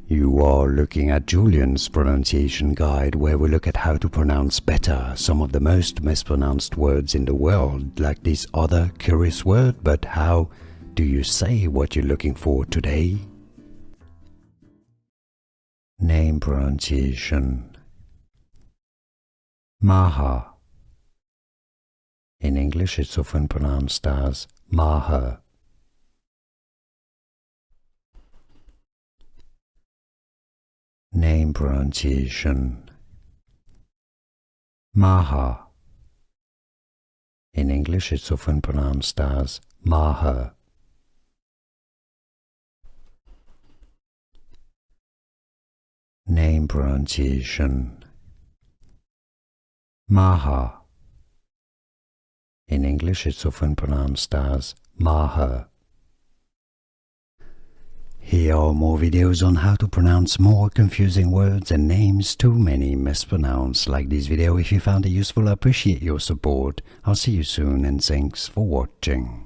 You are looking at Julian's pronunciation guide, where we look at how to pronounce better some of the most mispronounced words in the world, like this other curious word. But how do you say what you're looking for today? Name pronunciation. Maha. In English it's often pronounced as Maha. Name pronunciation. Maha. In English it's often pronounced as Maha. Name pronunciation. Maha. In English it's often pronounced as Maha. Here are more videos on how to pronounce more confusing words and names too many mispronounced. Like this video if you found it useful. I appreciate your support. I'll see you soon and thanks for watching.